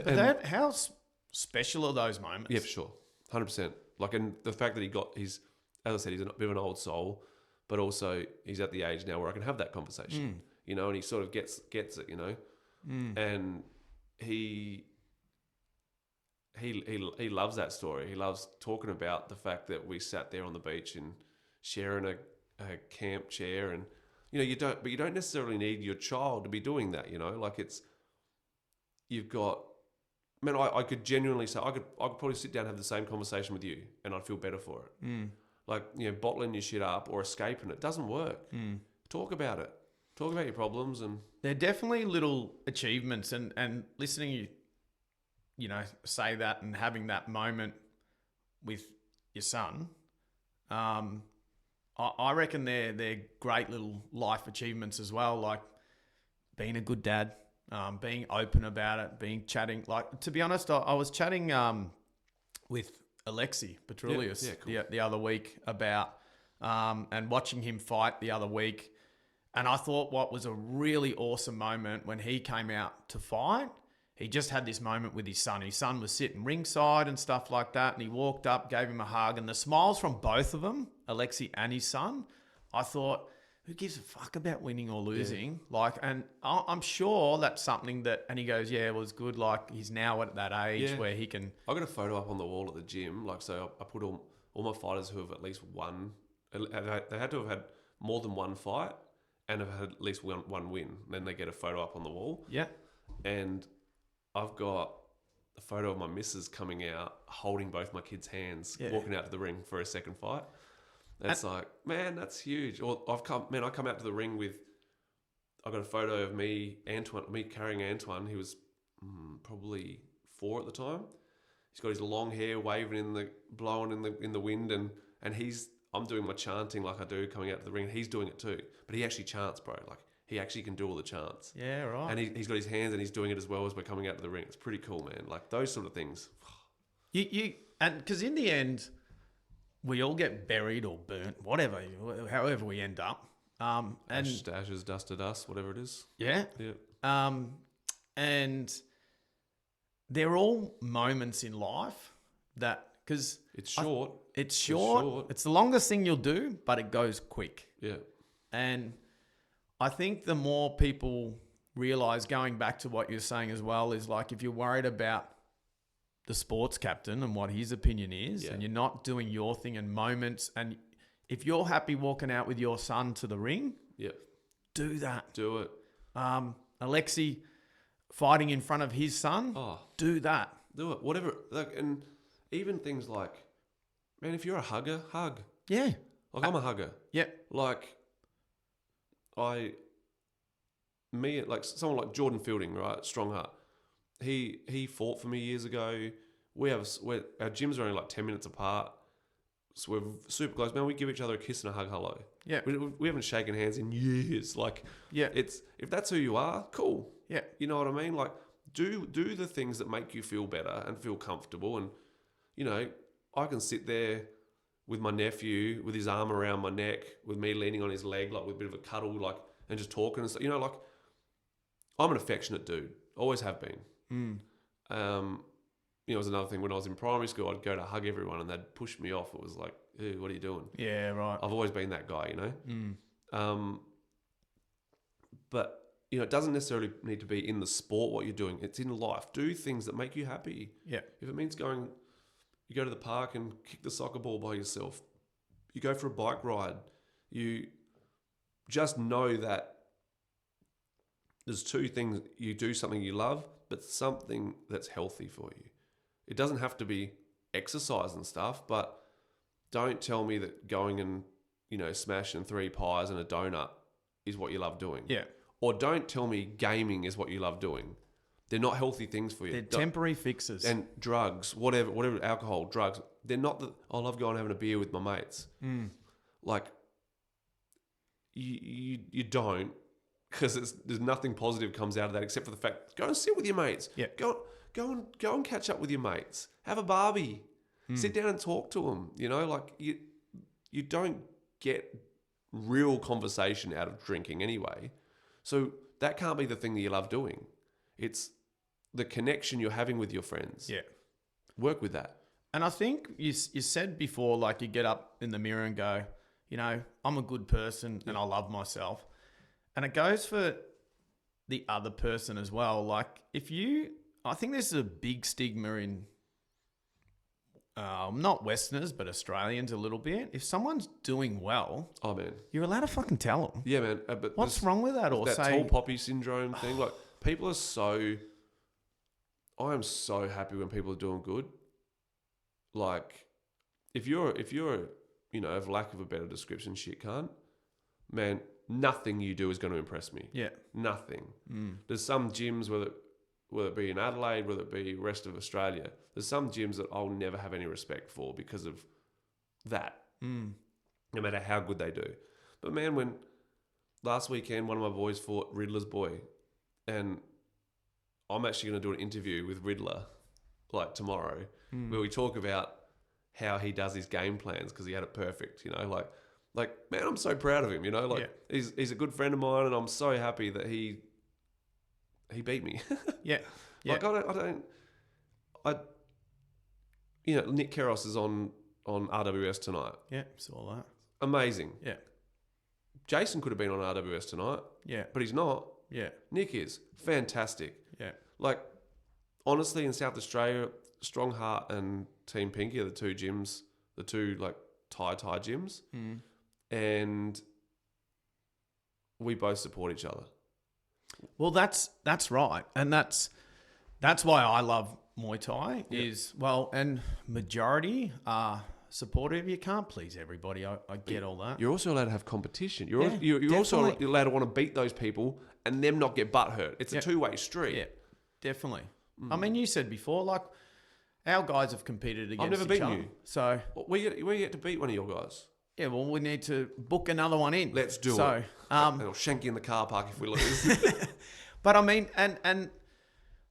But how special are those moments? Yeah, for sure. 100%. Like, and the fact that as I said, he's a bit of an old soul, but also he's at the age now where I can have that conversation, you know, and he sort of gets it, you know, and he loves that story. He loves talking about the fact that we sat there on the beach and sharing a camp chair, and you know, you don't necessarily need your child to be doing that, you know, like you've got. Man, I could genuinely say I could probably sit down and have the same conversation with you, and I'd feel better for it. Like, you know, bottling your shit up or escaping it doesn't work. Talk about it. Talk about your problems, and they're definitely little achievements. And listening you know, say that and having that moment with your son, I reckon they're great little life achievements as well. Like being a good dad. Being open about it, chatting. Like, to be honest, I was chatting with Alexi Petroulius cool. the other week about and watching him fight the other week. And I thought what was a really awesome moment when he came out to fight, he just had this moment with his son. His son was sitting ringside and stuff like that. And he walked up, gave him a hug, and the smiles from both of them, Alexi and his son, I thought, who gives a fuck about winning or losing? Yeah. Like, and I'm sure that's something that, and he goes, yeah, it was good. Like, he's now at that age where he can. I got a photo up on the wall at the gym. Like, so I put all my fighters who have at least won. They had to have had more than one fight and have had at least one win. Then they get a photo up on the wall. Yeah. And I've got a photo of my missus coming out, holding both my kids' hands, walking out to the ring for a second fight. It's like, man, that's huge. Or I come out to the ring with, I've got a photo of me carrying Antoine. He was probably 4 at the time. He's got his long hair waving blowing in the wind, and I'm doing my chanting like I do coming out to the ring. He's doing it too, but he actually chants, bro. Like, he actually can do all the chants. Yeah, right. And he's got his hands and he's doing it as well as we're coming out to the ring. It's pretty cool, man. Like, those sort of things. And because in the end, we all get buried or burnt, whatever, however we end up. And ashes to ashes, dust to dust, whatever it is. Yeah. Yeah. And they're all moments in life that, because it's short. It's short. It's the longest thing you'll do, but it goes quick. Yeah. And I think the more people realize, going back to what you're saying as well, is like, if you're worried about the sports captain and what his opinion is, and you're not doing your thing and moments, and if you're happy walking out with your son to the ring, do that. Do it. Alexi fighting in front of his son, do that. Do it. Whatever. Like, and even things like, man, if you're a hugger, hug. Yeah. Like, I'm a hugger. Yep. Like, like someone like Jordan Fielding, right? Strong heart. He fought for me years ago. Our gyms are only like 10 minutes apart, so we're super close. Man, we give each other a kiss and a hug, hello. Yeah, we haven't shaken hands in years. Like, it's, if that's who you are, cool. Yeah, you know what I mean. Like, do the things that make you feel better and feel comfortable. And you know, I can sit there with my nephew with his arm around my neck, with me leaning on his leg, like with a bit of a cuddle, like, and just talking and stuff. You know, like, I'm an affectionate dude. Always have been. You know, it was another thing when I was in primary school, I'd go to hug everyone and they'd push me off. It was like, ew, what are you doing? Yeah, right. I've always been that guy, you know? But, you know, it doesn't necessarily need to be in the sport what you're doing. It's in life. Do things that make you happy. Yeah. If it means you go to the park and kick the soccer ball by yourself. You go for a bike ride. You just know that there's 2 things. You do something you love, but something that's healthy for you. It doesn't have to be exercise and stuff, but don't tell me that going and, you know, smashing 3 pies and a donut is what you love doing. Yeah. Or don't tell me gaming is what you love doing. They're not healthy things for you. They're temporary fixes. And drugs, whatever, alcohol, drugs. They're not that I love going and having a beer with my mates. Like, you don't, because there's nothing positive comes out of that except for the fact, go and sit with your mates. Yeah. Go and catch up with your mates. Have a barbie. Sit down and talk to them. You know, like you don't get real conversation out of drinking anyway. So that can't be the thing that you love doing. It's the connection you're having with your friends. Yeah. Work with that. And I think you said before, like, you get up in the mirror and go, you know, I'm a good person and I love myself. And it goes for the other person as well. Like, I think this is a big stigma in, not Westerners, but Australians a little bit. If someone's doing well, Oh, man. you're allowed to fucking tell them. Yeah, man. But What's wrong with that? Or that say, tall poppy syndrome thing. Like, people are so... I am so happy when people are doing good. Like, if you're, you know, of lack of a better description, shit cunt, man, nothing you do is going to impress me. yeah, Nothing. There's some gyms, whether it be in Adelaide, whether it be rest of Australia, there's some gyms that I'll never have any respect for because of that. No matter how good they do. But man, when last weekend one of my boys fought Riddler's boy, and I'm actually going to do an interview with Riddler like tomorrow, where we talk about how he does his game plans because he had it perfect, you know, like man, I'm so proud of him, you know, like he's a good friend of mine, and I'm so happy that he beat me. yeah, Like you know, Nick Keros is on RWS tonight. yeah, saw that. Amazing. Yeah, Jason could have been on RWS tonight, yeah, but he's not. yeah, Nick is fantastic. yeah, Like, honestly, in South Australia, Strong Heart and Team Pinky are the two gyms, the two like Thai gyms, and we both support each other. Well, that's right, and that's why I love Muay Thai. Is well, and majority are supportive. You can't please everybody. I get all that. You're also allowed to have competition. You're Yeah, also definitely. allowed to want to beat those people and them not get butt hurt. It's a two-way street. Yeah, definitely. I mean, you said before, like, our guys have competed against never each beaten other. you. So We get to beat one of your guys. yeah, well, we need to book another one in. Let's do so, it. And I'll shank you in the car park if we lose. But I mean, and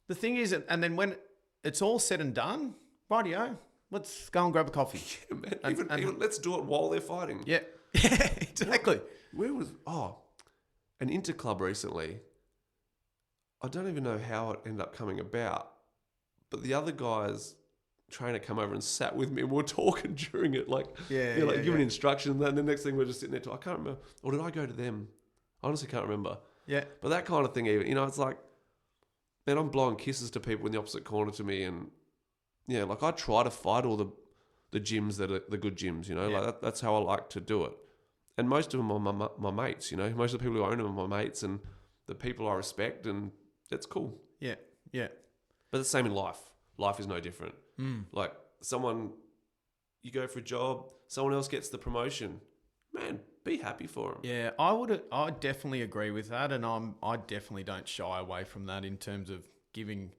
the thing is, and then when it's all said and done, rightio, let's go and grab a coffee. Man, even let's do it while they're fighting. Yeah, yeah, exactly. Where was an interclub recently? I don't even know how it ended up coming about, but the other guy's trainer come over and sat with me, and we were talking during it, like giving instructions. And the next thing we're just sitting there. I can't remember, or did I go to them? I honestly can't remember. Yeah, But that kind of thing, even, you know, it's like, man, I'm blowing kisses to people in the opposite corner to me, and yeah, like I try to fight all the gyms that are the good gyms, you know, like that's how I like to do it. And most of them are my mates, you know, most of the people who own them are my mates and the people I respect, and that's cool. yeah, yeah. But it's the same in life. Life is no different. Like you go for a job, someone else gets the promotion, man, be happy for them. Yeah, I definitely agree with that, and I definitely don't shy away from that in terms of giving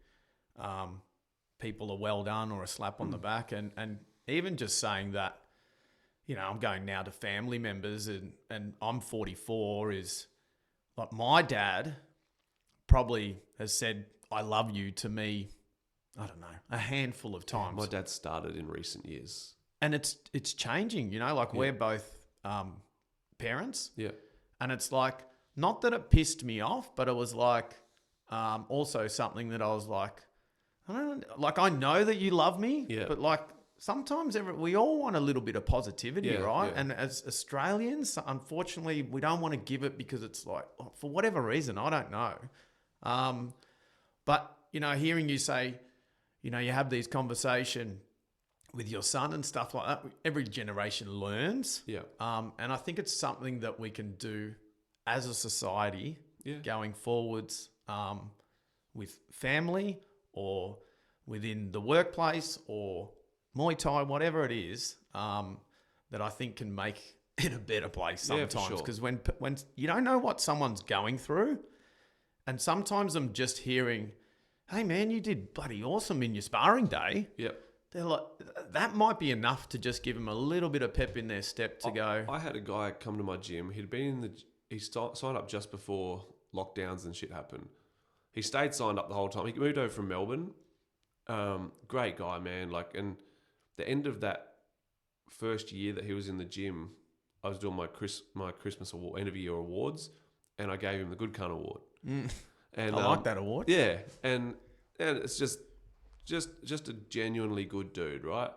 people a well done or a slap on the back, and even just saying that, you know, I'm going now to family members, and I'm 44, is like my dad probably has said I love you to me, I don't know, a handful of times. My dad started in recent years. And it's changing, you know, like we're both parents. Yeah. And it's like, not that it pissed me off, but it was like also something that I was like, I don't know, like I know that you love me, but like sometimes we all want a little bit of positivity, right? Yeah. And as Australians, unfortunately, we don't want to give it because it's like, for whatever reason, I don't know. But, you know, hearing you say, you know, you have these conversations with your son and stuff like that, every generation learns. Yeah. And I think it's something that we can do as a society going forwards with family or within the workplace or Muay Thai, whatever it is, that I think can make it a better place sometimes. Because when you don't know what someone's going through, And sometimes I'm just hearing, hey man, you did bloody awesome in your sparring day. Yep. They're like, that might be enough to just give them a little bit of pep in their step to go. I had a guy come to my gym. He signed up just before lockdowns and shit happened. He stayed signed up the whole time. He moved over from Melbourne. Great guy, man. Like, and the end of that first year that he was in the gym, I was doing my Christmas award, end of year awards, and I gave him the Good Cunt Award. Mm. And I like that award. Yeah, and it's just a genuinely good dude, right?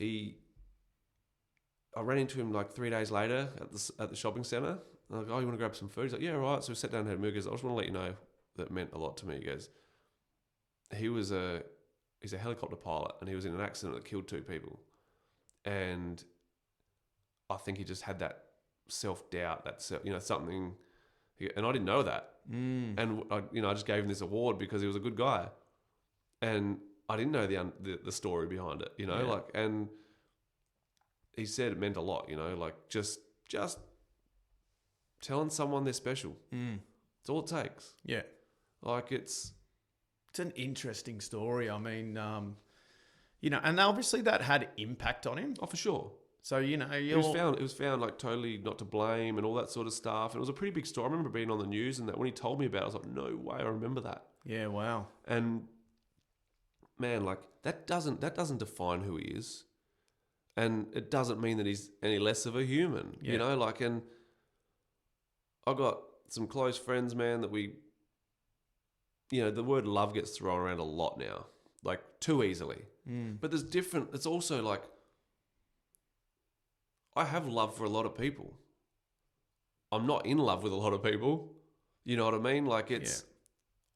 I ran into him like 3 days later at the shopping centre. I'm like, oh, you want to grab some food? He's like, yeah, all right. So we sat down and had a meal. He goes, I just want to let you know that meant a lot to me. He goes, he's a helicopter pilot, and he was in an accident that killed 2 people, and I think he just had that self-doubt, something, and I didn't know that. And I just gave him this award because he was a good guy, and I didn't know the story behind it, and he said it meant a lot, like just telling someone they're special. It's all it takes. Yeah. Like it's an interesting story. I mean, and obviously that had impact on him. Oh, for sure. So, it was found like totally not to blame and all that sort of stuff. And it was a pretty big story. I remember being on the news, and that when he told me about it, I was like, no way, I remember that. Yeah, wow. And man, like that doesn't define who he is. And it doesn't mean that he's any less of a human, Yeah. and I got some close friends, man, that the word love gets thrown around a lot now, like too easily. But it's also like, I have love for a lot of people. I'm not in love with a lot of people. You know what I mean? Like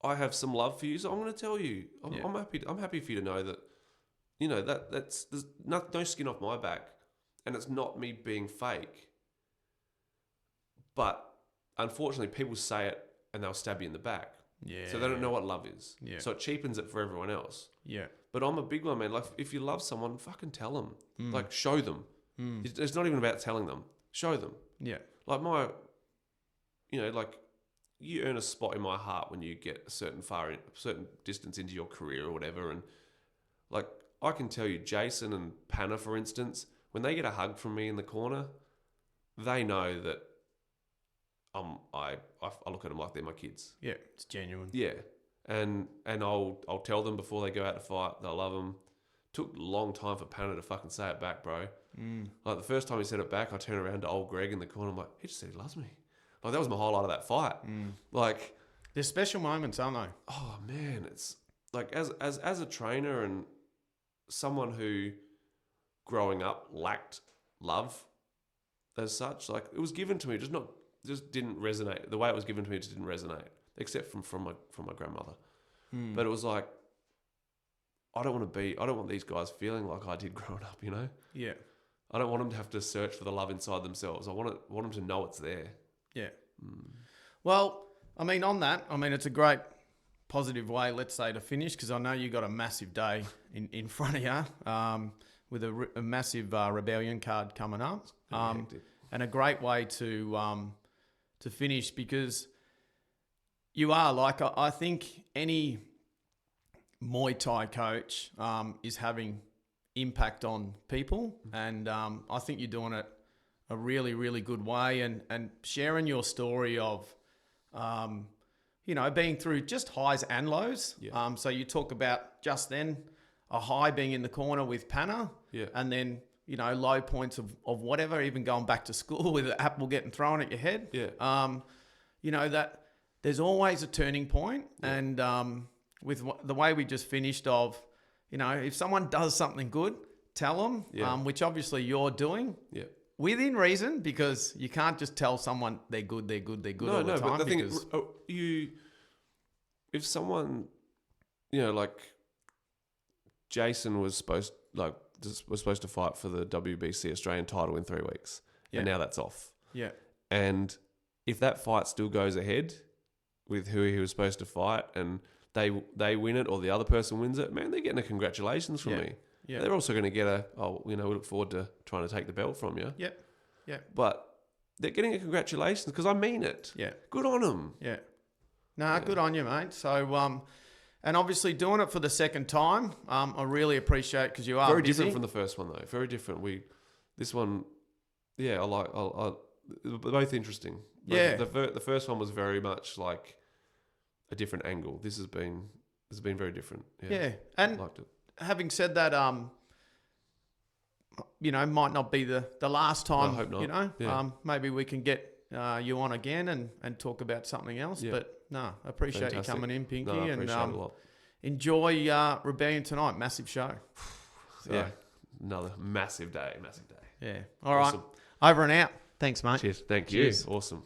I have some love for you, so I'm going to tell you. I'm happy for you to know that, there's no skin off my back, and it's not me being fake. But unfortunately, people say it and they'll stab you in the back. Yeah. So they don't know what love is. Yeah. So it cheapens it for everyone else. Yeah. But I'm a big one, man. Like, if you love someone, fucking tell them. Like, show them. It's not even about telling them. Show them. Yeah. Like you earn a spot in my heart when you get a certain distance into your career or whatever. And like, I can tell you, Jason and Panna, for instance, when they get a hug from me in the corner, they know that I look at them like they're my kids. Yeah, it's genuine. Yeah, and I'll tell them before they go out to fight that I love them. Took a long time for Panna to fucking say it back, bro. Like the first time he said it back, I turned around to old Greg in the corner. I'm like, he just said he loves me. Like that was my highlight of that fight. Like, there's special moments, aren't they? Oh man, it's like as a trainer and someone who growing up lacked love as such, like it was given to me, just didn't resonate. The way it was given to me just didn't resonate, except from my grandmother. But it was like, I don't want these guys feeling like I did growing up, Yeah. I don't want them to have to search for the love inside themselves. I want them to know it's there. Yeah. Well, I mean, on that, it's a great positive way, let's say, to finish, because I know you got a massive day in front of you, with a massive rebellion card coming up, and a great way to finish, because you are like, I think any Muay Thai coach is having impact on people, and I think you're doing it a really, really good way, and sharing your story of being through just highs and lows. Yeah. So you talk about just then a high being in the corner with Panna, and then low points of whatever, even going back to school with an apple getting thrown at your head. That there's always a turning point, and with the way we just finished of, if someone does something good, tell them, which obviously you're doing. Yeah. Within reason, because you can't just tell someone they're good all the time. But the thing is, if someone, like Jason was supposed to fight for the WBC Australian title in 3 weeks, and now that's off. Yeah. And if that fight still goes ahead with who he was supposed to fight, and they win it, or the other person wins it, man, they're getting a congratulations from me. Yeah. They're also going to get we look forward to trying to take the belt from you. Yeah. Yeah. But they're getting a congratulations because I mean it. Yeah. Good on them. Yeah. No, good on you, mate. So, and obviously doing it for the second time, I really appreciate because you are Very busy. different from the first one though. Very different. This one, yeah, they're both interesting. Yeah. The first one was very much like a different angle. This has been very different. Yeah. And I liked it. having said that, might not be the last time. I hope not. You know, Yeah. maybe we can get you on again and talk about something else. Yeah. But no, I appreciate Fantastic. you coming in, Pinky, No, I and appreciate it a lot. enjoy Rebellion tonight. Massive show. So, Yeah. Another massive day. Yeah. All right. Awesome. Over and out. Thanks, mate. Cheers. Thank Cheers. you. Awesome.